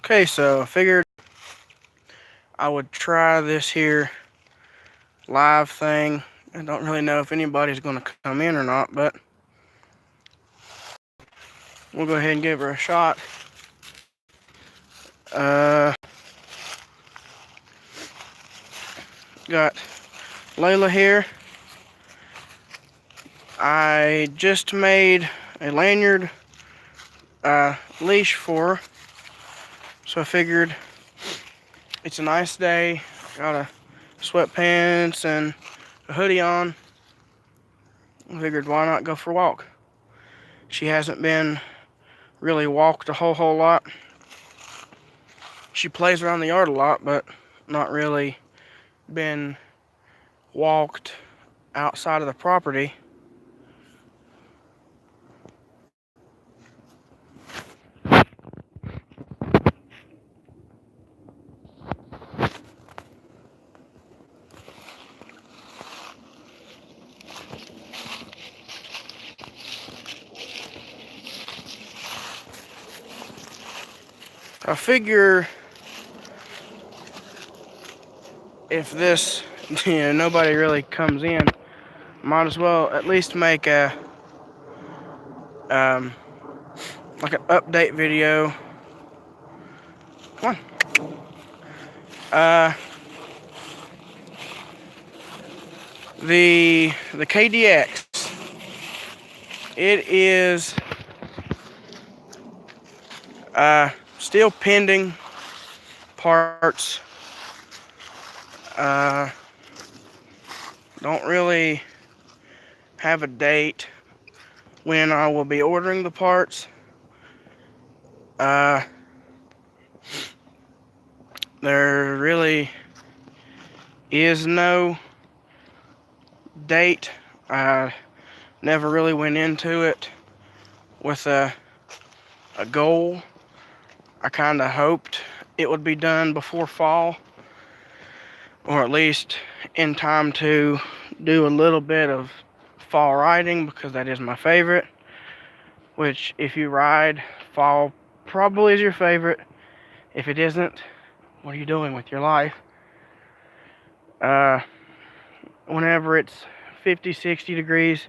Okay, so I figured I would try this here live thing. I don't really know if anybody's going to come in or not, but we'll go ahead and give her a shot. Got Layla here. I just made a lanyard leash for her, so I figured it's a nice day. Got a sweatpants and a hoodie on. I figured why not go for a walk. She hasn't been really walked a whole lot. She plays around the yard a lot, but not really been walked outside of the property. I figure if this, nobody really comes in, might as well at least make a like an update video. Come on. The KDX. It is still pending parts. Don't really have a date when I will be ordering the parts. There really is no date. I never really went into it with a goal. I kind of hoped it would be done before fall, or at least in time to do a little bit of fall riding, because that is my favorite. Which, if you ride, fall probably is your favorite. If it isn't, what are you doing with your life? Whenever it's 50, 60 degrees,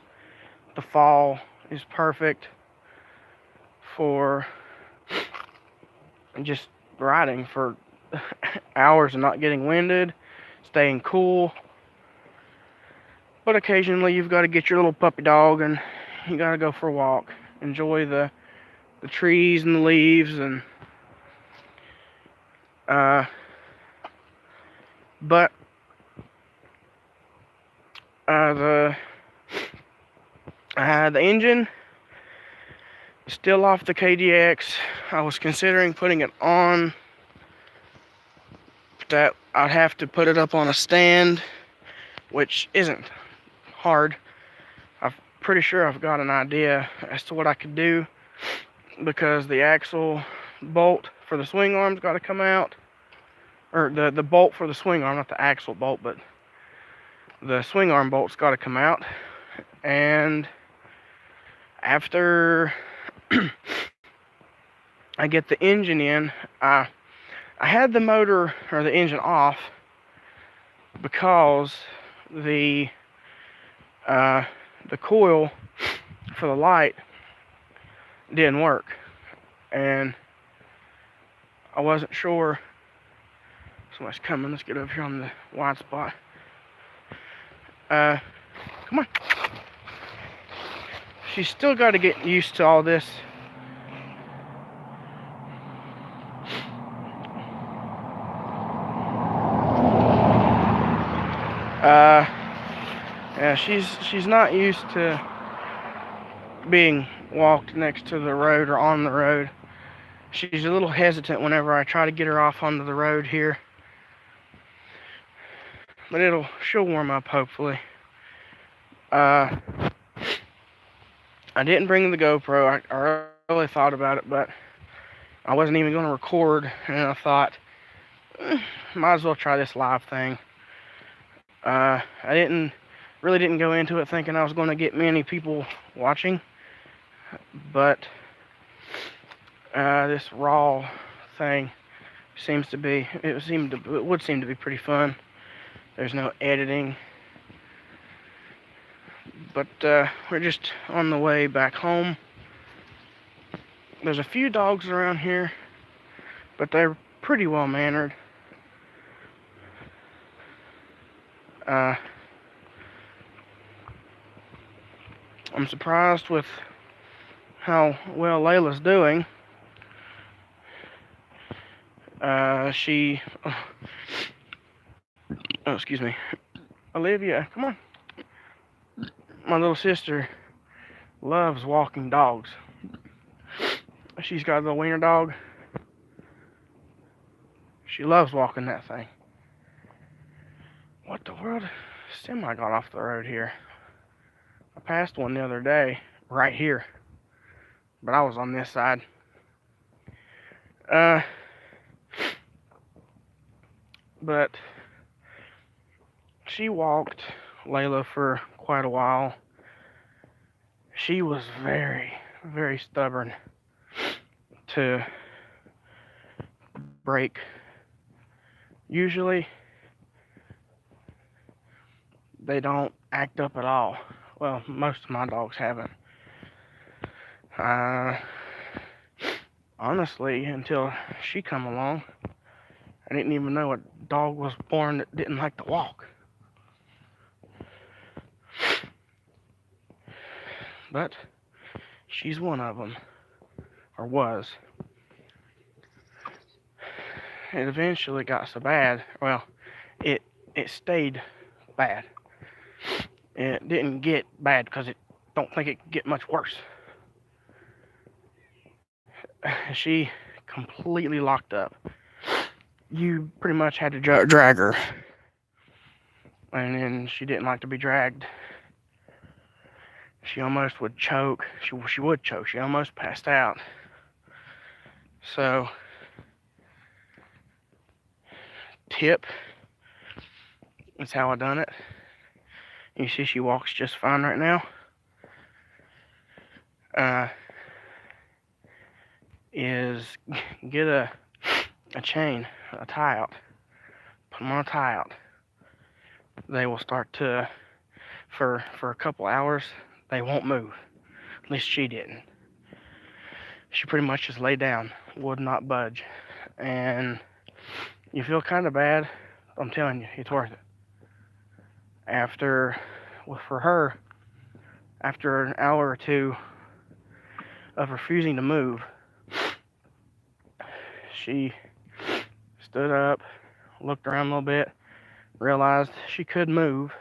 the fall is perfect for just riding for hours and not getting winded, staying cool. But occasionally you've got to get your little puppy dog and you got to go for a walk. Enjoy the trees and the leaves and but the engine is still off the KDX. I was considering putting it on, but that I'd have to put it up on a stand, which isn't hard. I'm pretty sure I've got an idea as to what I could do, because the axle bolt for the swing arm's got to come out, or the bolt for the swing arm, not the axle bolt, but the swing arm bolt's got to come out. And after I get the engine in, I had the motor or the engine off because the coil for the light didn't work, and I wasn't sure. Somebody's coming. Let's get over here on the wide spot. Come on. She's still got to get used to all this. Yeah, she's not used to being walked next to the road or on the road. She's a little hesitant whenever I try to get her off onto the road here. But she'll warm up, hopefully. I didn't bring the GoPro. I really thought about it, but I wasn't even going to record, and I thought, might as well try this live thing. I really didn't go into it thinking I was going to get many people watching, but this raw thing It would seem to be pretty fun. There's no editing, but we're just on the way back home. There's a few dogs around here, but they're pretty well mannered. I'm surprised with how well Layla's doing. Oh, excuse me. Olivia, come on. My little sister loves walking dogs. She's got a little wiener dog. She loves walking that thing. What the world? Semi got off the road here. I passed one the other day, right here. But I was on this side. But she walked Layla for quite a while. She was very, very stubborn to break. Usually, they don't act up at all. Well, most of my dogs haven't. Honestly, until she come along, I didn't even know a dog was born that didn't like to walk. But she's one of them, or was. It eventually got so bad. Well, it stayed bad. It didn't get bad because it don't think it could get much worse. She completely locked up. You pretty much had to drag her, and then she didn't like to be dragged. She almost would choke. She would choke. She almost passed out. So, tip is how I done it. You see she walks just fine right now. Is get a chain, a tie out. Put them on a tie out. They will start to, for a couple hours, they won't move. At least she didn't. She pretty much just lay down, would not budge. And you feel kind of bad. I'm telling you, it's worth it. For her, after an hour or two of refusing to move, she stood up, looked around a little bit, realized she could move.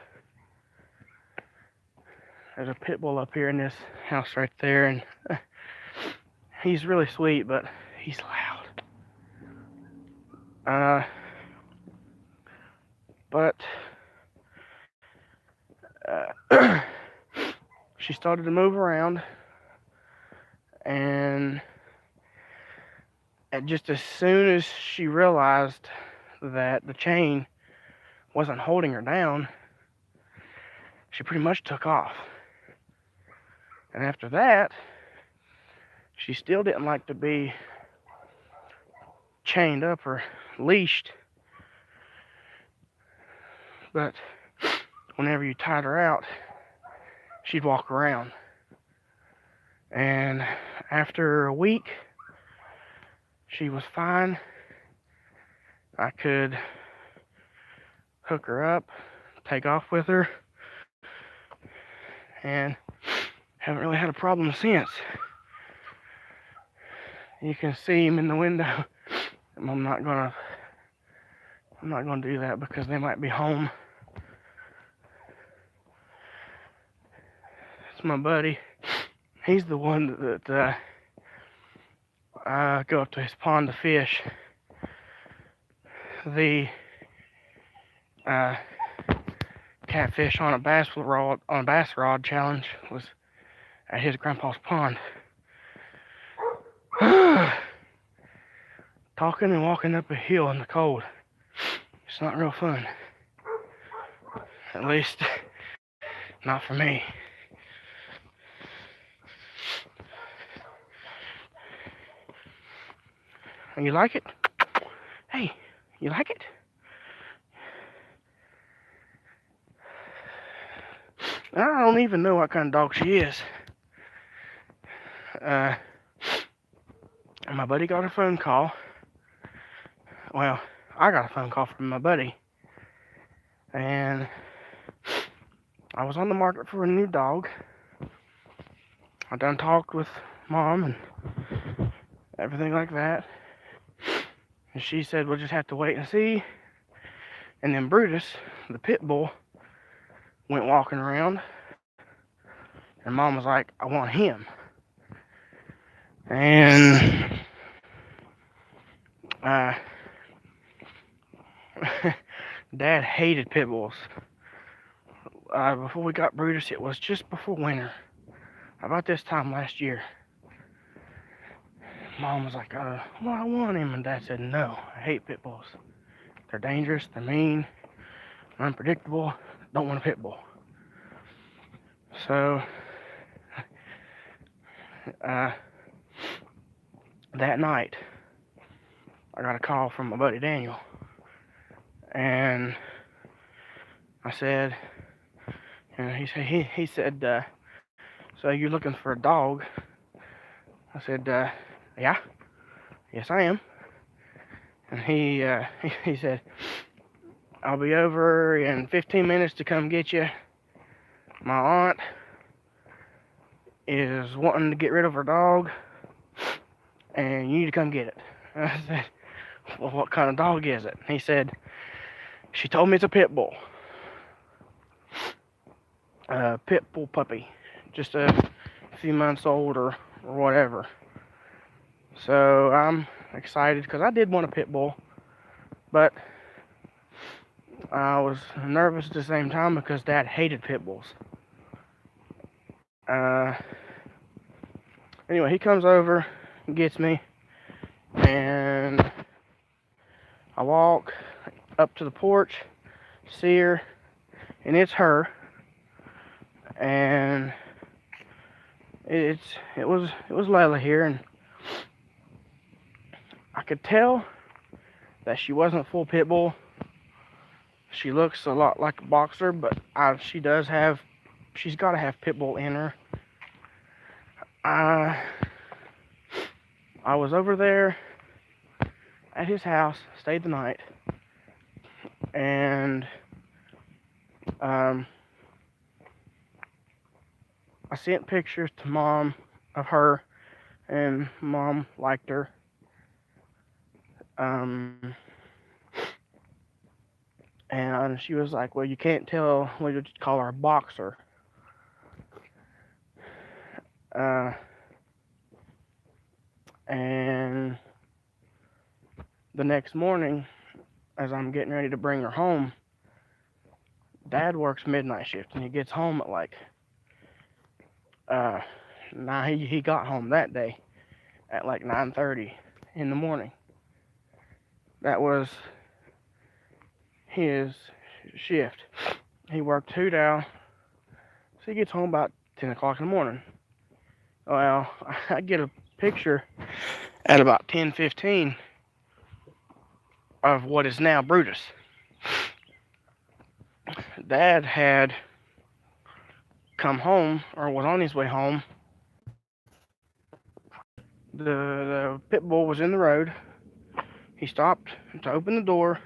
There's a pit bull up here in this house right there, and he's really sweet, but he's loud. But she started to move around, and just as soon as she realized that the chain wasn't holding her down, she pretty much took off. And after that, she still didn't like to be chained up or leashed. But whenever you tied her out, she'd walk around. And after a week, she was fine. I could hook her up, take off with her, and haven't really had a problem since. You can see him in the window. I'm not gonna do that because they might be home. It's my buddy. He's the one that I go up to his pond to fish. The catfish on a bass rod challenge was at his grandpa's pond. Talking and walking up a hill in the cold. It's not real fun. At least, not for me. You like it? You like it? I don't even know what kind of dog she is. My buddy got a phone call. Well, I got a phone call from my buddy. And I was on the market for a new dog. I done talked with Mom and everything like that. And she said we'll just have to wait and see. And then Brutus, the pit bull, went walking around. And Mom was like, I want him. And Dad hated pit bulls. Before we got Brutus, it was just before winter. About this time last year. Mom was like, well, I want him. And Dad said, no, I hate pit bulls. They're dangerous, they're mean, unpredictable. Don't want a pit bull. So, that night, I got a call from my buddy Daniel. And I said, he said, so you're looking for a dog? I said, yeah, yes I am. And he said, I'll be over in 15 minutes to come get you. My aunt is wanting to get rid of her dog, and you need to come get it. And I said, well, what kind of dog is it? And he said, she told me it's a pit bull. Pit bull puppy. Just a few months old or whatever. So I'm excited because I did want a pit bull, but I was nervous at the same time because Dad hated pit bulls. Anyway, he comes over, gets me, and I walk up to the porch, see her, and it's her, and it was Layla here, and I could tell that she wasn't full pit bull. She looks a lot like a boxer, but she's got to have pit bull in her. I was over there at his house, stayed the night, and I sent pictures to Mom of her, and Mom liked her. And she was like, well, you can't tell, we'll just call her a boxer. And the next morning, as I'm getting ready to bring her home, Dad works midnight shift, and he gets home at like, he got home that day at like 9:30 in the morning. That was his shift. He worked 2 hours, so he gets home about 10 o'clock in the morning. Well, I get a picture at about 10:15 of what is now Brutus. Dad had come home, or was on his way home. The pit bull was in the road. He stopped to open the door,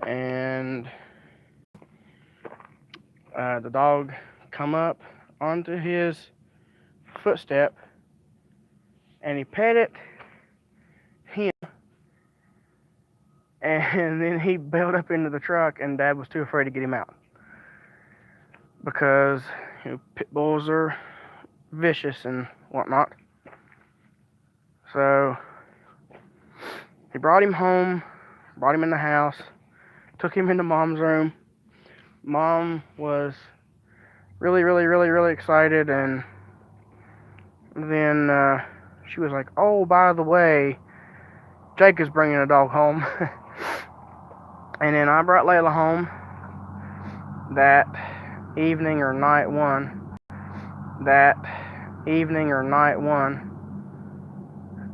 and the dog come up onto his footstep, and he petted him, and then he bailed up into the truck, and Dad was too afraid to get him out because pit bulls are vicious and whatnot. So he brought him home, brought him in the house, took him into Mom's room. Mom was really, really, really, really excited, and then she was like, oh, by the way, Jake is bringing a dog home. And then I brought Layla home that evening or night one.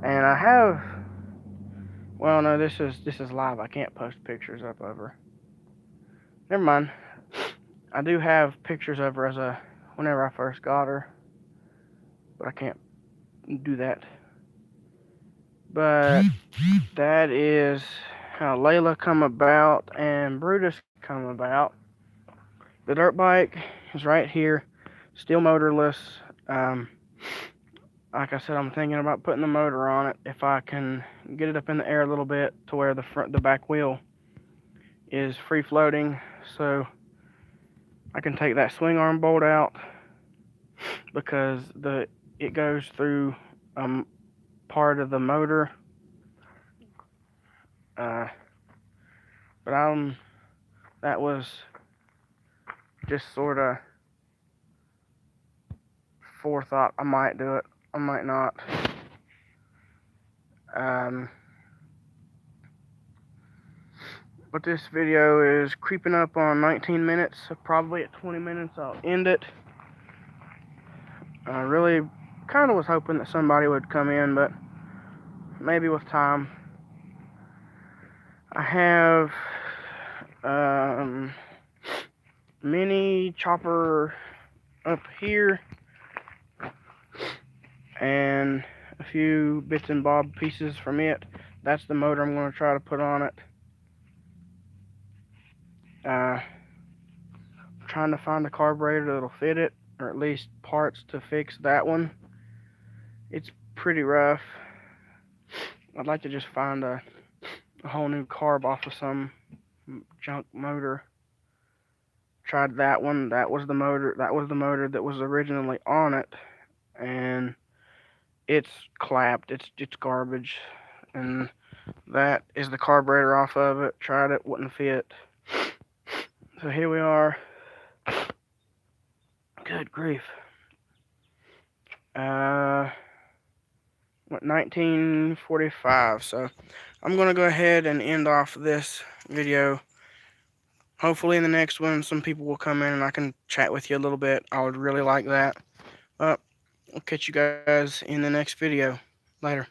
And I have Well, no, this is live. I can't post pictures up of her. Never mind. I do have pictures of her as whenever I first got her, but I can't do that. But that is how Layla come about and Brutus come about. The dirt bike is right here, still motorless. Um, like I said, I'm thinking about putting the motor on it if I can get it up in the air a little bit to where the back wheel is free floating, so I can take that swing arm bolt out because it goes through part of the motor. But that was just sort of forethought. I might do it. I might not. But this video is creeping up on 19 minutes, so probably at 20 minutes I'll end it. I really kind of was hoping that somebody would come in, but maybe with time. I have mini chopper up here and a few bits and bob pieces from it. That's the motor I'm going to try to put on it. Trying to find a carburetor that'll fit it, or at least parts to fix that one. It's pretty rough. I'd like to just find a whole new carb off of some junk motor. Tried that one. That was the motor that was originally on it, and it's clapped. It's garbage, and that is the carburetor off of it. Tried it, wouldn't fit. So here we are. Good grief. 19:45. So I'm gonna go ahead and end off this video. Hopefully in the next one some people will come in and I can chat with you a little bit. I would really like that. I'll catch you guys in the next video. Later.